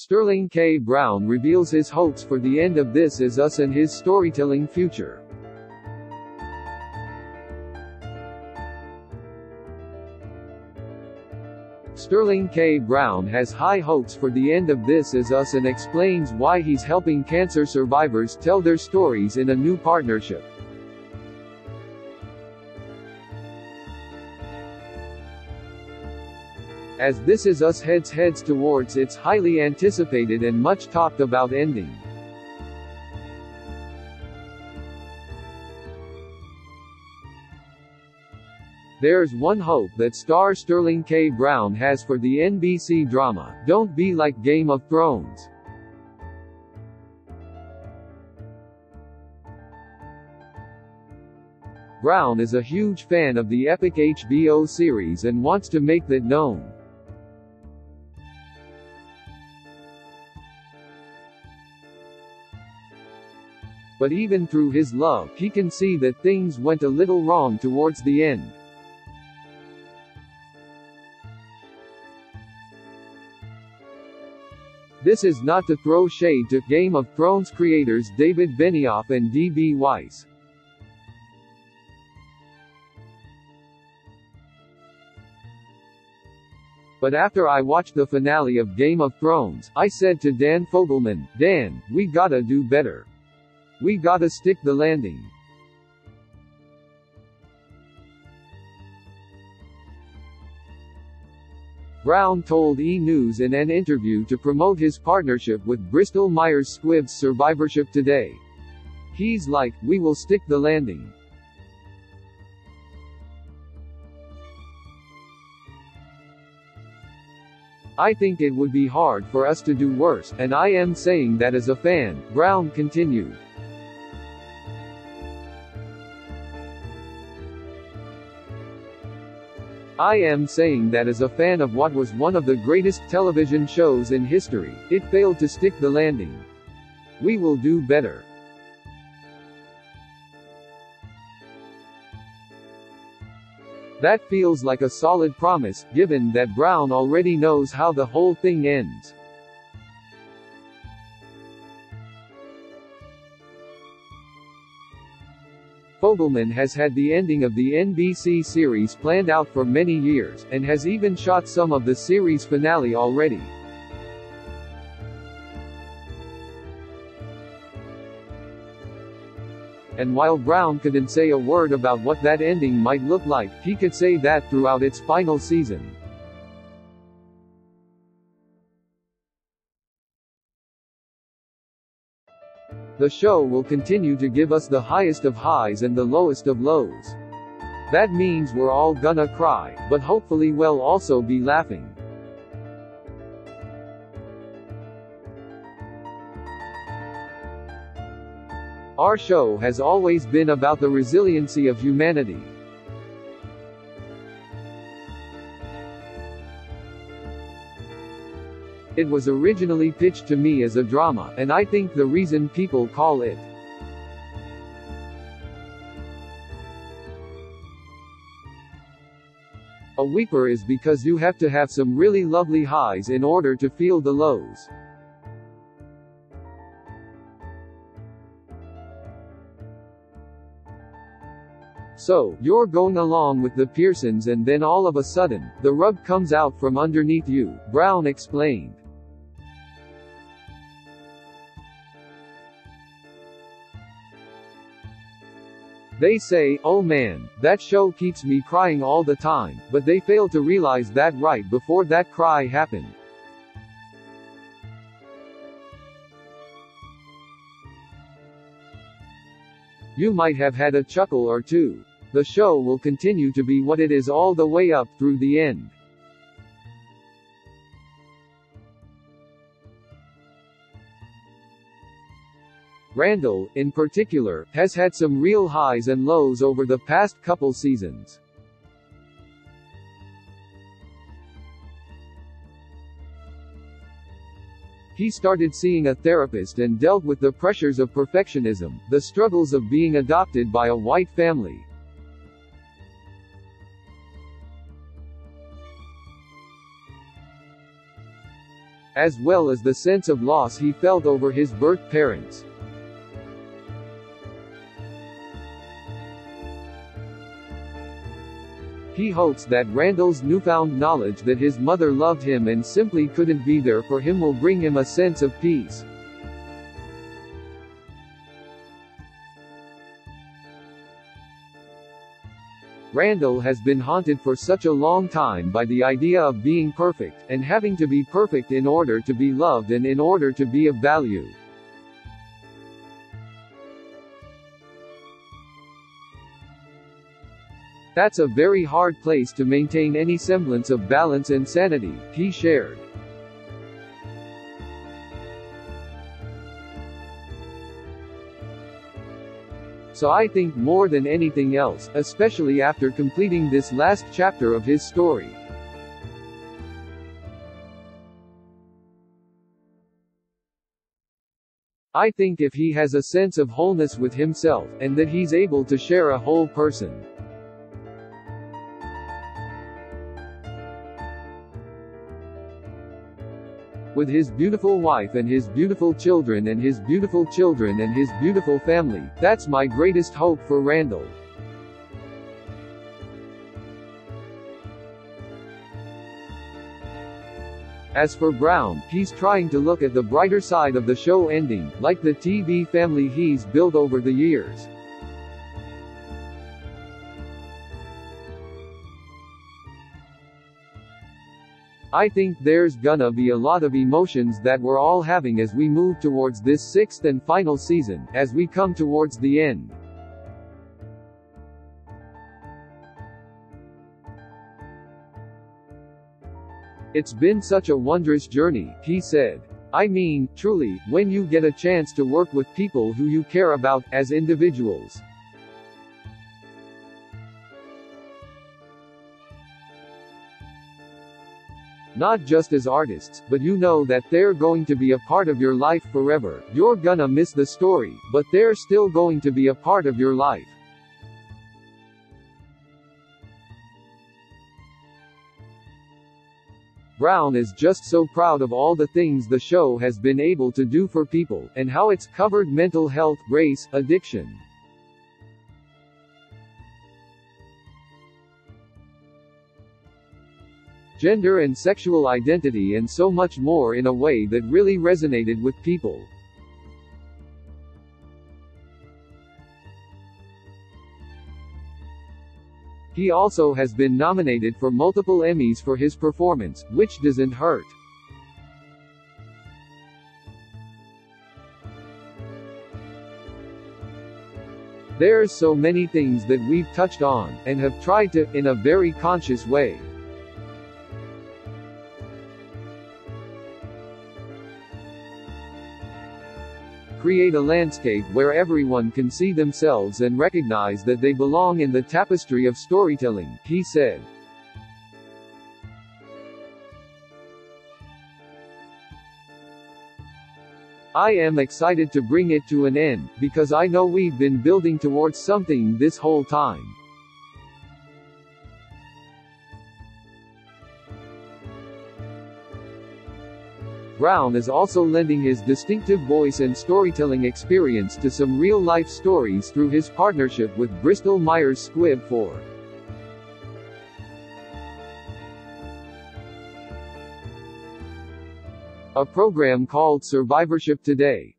Sterling K. Brown reveals his hopes for the end of This Is Us and his storytelling future. Sterling K. Brown has high hopes for the end of This Is Us and explains why he's helping cancer survivors tell their stories in a new partnership. As This Is Us heads towards its highly anticipated and much talked about ending. There's one hope that star Sterling K. Brown has for the NBC drama, Don't Be Like Game of Thrones. Brown is a huge fan of the epic HBO series and wants to make that known. But even through his love, he can see that things went a little wrong towards the end. This is not to throw shade to Game of Thrones creators David Benioff and D.B. Weiss. But after I watched the finale of Game of Thrones, I said to Dan Fogelman, Dan, we gotta do better. We gotta stick the landing. Brown told E! News in an interview to promote his partnership with Bristol Myers Squibb's Survivorship Today. He's like, we will stick the landing. I think it would be hard for us to do worse, and I am saying that as a fan, Brown continued. I am saying that as a fan of what was one of the greatest television shows in history, it failed to stick the landing. We will do better. That feels like a solid promise, given that Brown already knows how the whole thing ends. Fogelman has had the ending of the NBC series planned out for many years, and has even shot some of the series finale already. And while Brown couldn't say a word about what that ending might look like, he could say that throughout its final season. The show will continue to give us the highest of highs and the lowest of lows. That means we're all gonna cry, but hopefully we'll also be laughing. Our show has always been about the resiliency of humanity. It was originally pitched to me as a drama, and I think the reason people call it a weeper is because you have to have some really lovely highs in order to feel the lows. So, you're going along with the Pearsons and then all of a sudden, the rug comes out from underneath you, Brown explained. They say, oh man, that show keeps me crying all the time, but they fail to realize that right before that cry happened. You might have had a chuckle or two. The show will continue to be what it is all the way up through the end. Randall, in particular, has had some real highs and lows over the past couple seasons. He started seeing a therapist and dealt with the pressures of perfectionism, the struggles of being adopted by a white family. as well as the sense of loss he felt over his birth parents. He hopes that Randall's newfound knowledge that his mother loved him and simply couldn't be there for him will bring him a sense of peace. Randall has been haunted for such a long time by the idea of being perfect, and having to be perfect in order to be loved and in order to be of value. That's a very hard place to maintain any semblance of balance and sanity, he shared. So I think more than anything else, especially after completing this last chapter of his story, I think if he has a sense of wholeness with himself, and that he's able to share a whole person with his beautiful wife and his beautiful children and his beautiful children and his beautiful family, that's my greatest hope for Randall. As for Brown, he's trying to look at the brighter side of the show ending, like the TV family he's built over the years. I think there's gonna be a lot of emotions that we're all having as we move towards this 6th and final season, as we come towards the end. It's been such a wondrous journey, he said. I mean, truly, when you get a chance to work with people who you care about, as individuals. Not just as artists, but you know that they're going to be a part of your life forever. You're gonna miss the story, but they're still going to be a part of your life. Brown is just so proud of all the things the show has been able to do for people, and how it's covered mental health, race, addiction, gender and sexual identity and so much more in a way that really resonated with people. He also has been nominated for multiple Emmys for his performance, which doesn't hurt. There's so many things that we've touched on, and have tried to, in a very conscious way, create a landscape where everyone can see themselves and recognize that they belong in the tapestry of storytelling, he said. I am excited to bring it to an end, because I know we've been building towards something this whole time. Brown is also lending his distinctive voice and storytelling experience to some real-life stories through his partnership with Bristol Myers Squibb for a program called Survivorship Today.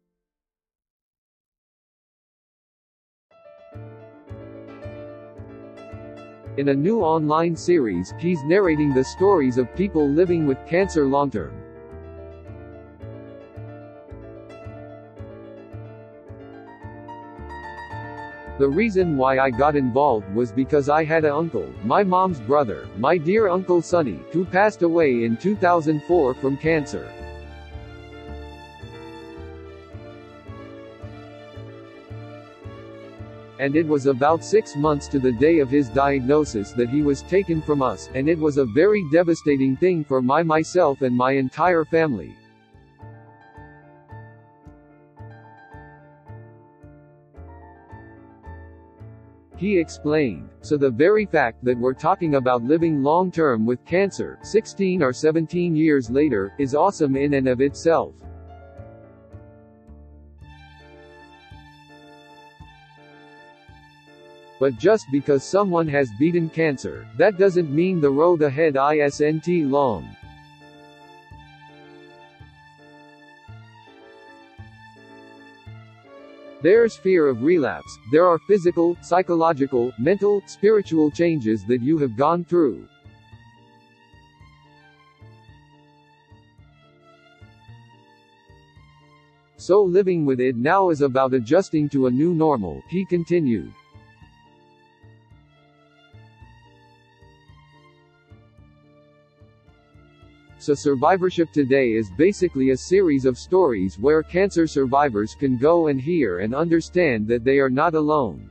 In a new online series, he's narrating the stories of people living with cancer long-term. The reason why I got involved was because I had an uncle, my mom's brother, my dear Uncle Sonny, who passed away in 2004 from cancer. And it was about 6 months to the day of his diagnosis that he was taken from us, and it was a very devastating thing for myself and my entire family. he explained. So the very fact that we're talking about living long-term with cancer, 16 or 17 years later, is awesome in and of itself. But just because someone has beaten cancer, that doesn't mean the road ahead isn't long. There's fear of relapse, there are physical, psychological, mental, spiritual changes that you have gone through. So living with it now is about adjusting to a new normal, he continued. So survivorship today is basically a series of stories where cancer survivors can go and hear and understand that they are not alone.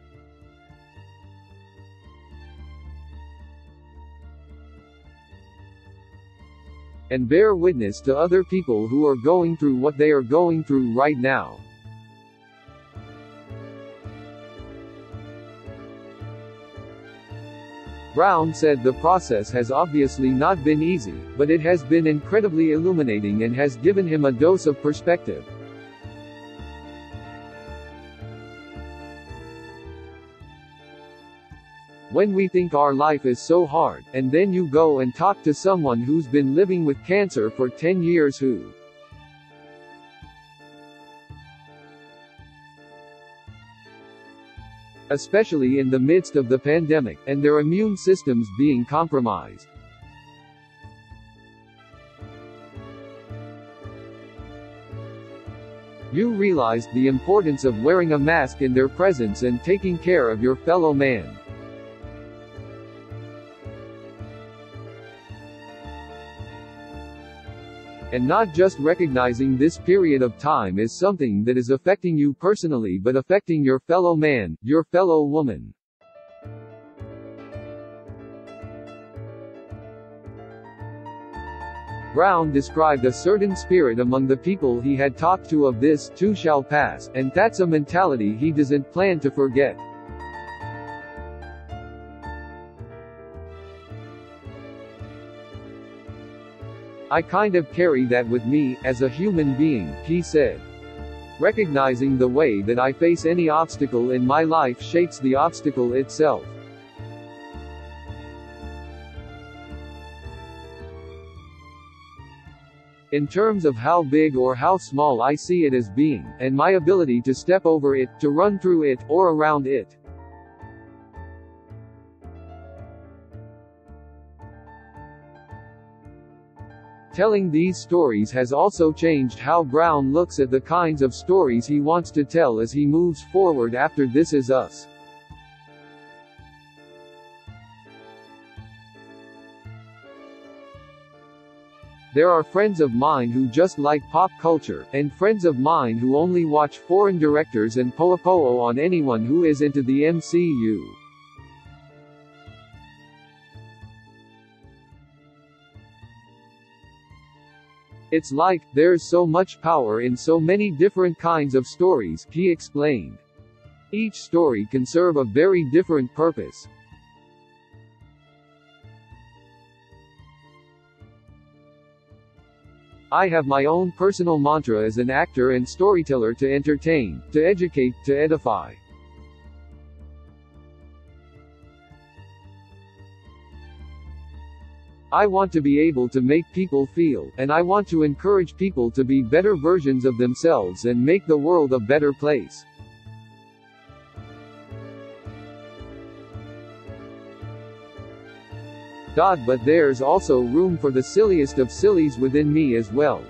And bear witness to other people who are going through what they are going through right now. Brown said the process has obviously not been easy, but it has been incredibly illuminating and has given him a dose of perspective. When we think our life is so hard, and then you go and talk to someone who's been living with cancer for 10 years who especially in the midst of the pandemic, and their immune systems being compromised. You realized the importance of wearing a mask in their presence and taking care of your fellow man. And not just recognizing this period of time is something that is affecting you personally but affecting your fellow man, your fellow woman. Brown described a certain spirit among the people he had talked to of this too shall pass, and that's a mentality he doesn't plan to forget. I kind of carry that with me, as a human being, he said. Recognizing the way that I face any obstacle in my life shapes the obstacle itself. In terms of how big or how small I see it as being, and my ability to step over it, to run through it, or around it. Telling these stories has also changed how Brown looks at the kinds of stories he wants to tell as he moves forward after This Is Us. There are friends of mine who just like pop culture, and friends of mine who only watch foreign directors and po'opo'o on anyone who is into the MCU. It's like, there's so much power in so many different kinds of stories, he explained. Each story can serve a very different purpose. I have my own personal mantra as an actor and storyteller: to entertain, to educate, to edify. I want to be able to make people feel, and I want to encourage people to be better versions of themselves and make the world a better place. But there's also room for the silliest of sillies within me as well.